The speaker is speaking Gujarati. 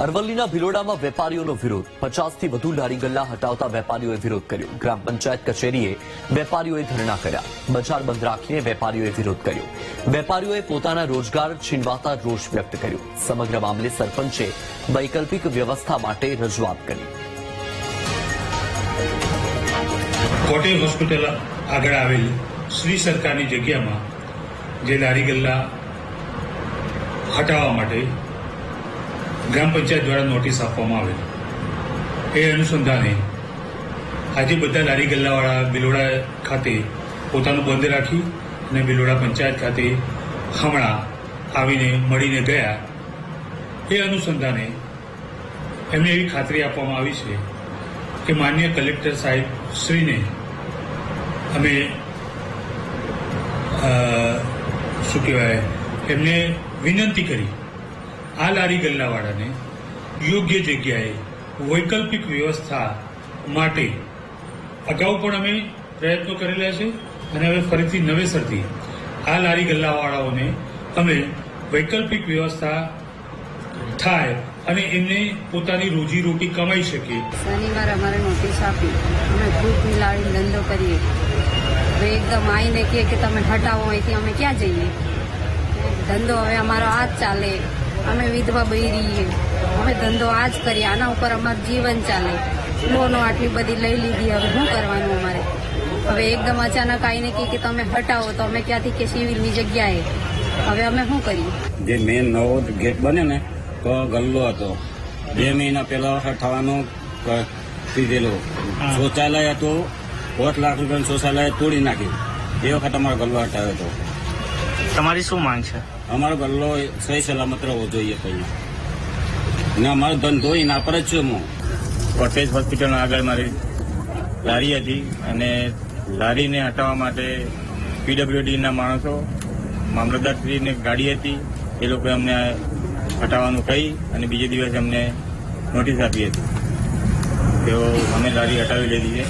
અરવલ્લીના ભિલોડામાં વેપારીઓનો વિરોધ 50થી વધુ લારી ગલ્લા હટાવતા વેપારીઓએ વિરોધ કર્યો। ગ્રામ પંચાયત કચેરીએ વેપારીઓએ ધરણા કર્યા। બજાર બંધ રાખીને વેપારીઓએ વિરોધ કર્યો। વેપારીઓએ પોતાના રોજગાર છીનવાતા રોષ વ્યક્ત કર્યો। સમગ્ર મામલે સરપંચે વૈકલ્પિક વ્યવસ્થા માટે રજૂઆત કરી। કોટેજ હોસ્પિટલ આગળ આવેલ શ્રી સરકારની જગ્યામાં જે લારી ગલ્લા હટાવવા માટે ગ્રામ પંચાયત દ્વારા નોટિસ આપવામાં આવેલ, એ અનુસંધાને આજે બધા લારી ગલ્લાવાળા બિલોડા ખાતે પોતાનું બંધ રાખી અને બિલોડા પંચાયત ખાતે હમણાં આવીને મળીને ગયા। એ અનુસંધાને એમને એવી ખાતરી આપવામાં આવી છે કે માન્ય કલેક્ટર સાહેબ શ્રીને અમે શું કહેવાય એમને વિનંતી કરી આ લારી ગલ્લાવાળાને યોગ્ય જગ્યાએ વૈકલ્પિક વ્યવસ્થા માટે અગાઉ પણ અમે પ્રયત્નો કરેલા છે અને હવે ફરીથી નવેસરથી આ લારી ગલ્લાવાળાઓને અમે વૈકલ્પિક વ્યવસ્થા થાય અને એમને પોતાની રોજીરોટી કમાઈ શકે। શનિવારે અમારે નોટિસ આપી, અમે ફ્રૂટની લારી ધંધો કરીએ, હવે એકદમ આવીને કહે કે તમે હટાવો અહીંથી, અમે ક્યાં જઈએ? ધંધો હવે અમારો આ જ ચાલે, અમે વિધવા બૈરીએ, અમે ધંધો આ જ કરીએ, આના ઉપર અમારું જીવન ચાલે। લોનો આટલી બધી લઈ લીધી, હવે શું કરવાનું અમારે? હવે એકદમ અચાનક આવીને કે તમે હટાવો તો અમે ક્યાંથી કે સિવિલની જગ્યાએ, હવે અમે શું કરીએ? જે મેન નવો ગેટ બને ને તો ગલ્લો હતો, 2 મહિના પહેલા હટાવવાનો કીધેલું। શૌચાલય હતું, 5 લાખ રૂપિયાનું શૌચાલય તોડી નાખ્યું, એ વખત અમારો ગલ્લો હટાવ્યો હતો। તમારી શું માંગ છે? અમારો ગલ્લો સહી સલામત રહેવો જોઈએ અહીંયા, ને અમારો ધંધો એના પર જ છું। હું કોટેજ હોસ્પિટલ આગળ મારી લારી હતી અને લારીને હટાવવા માટે પીડબ્લ્યુડીના માણસો, મામલતદારશ્રીને ગાડી હતી, એ લોકોએ અમને હટાવવાનું કહી અને બીજે દિવસે અમને નોટિસ આપી હતી, તેઓ અમે લારી હટાવી લીધી છે।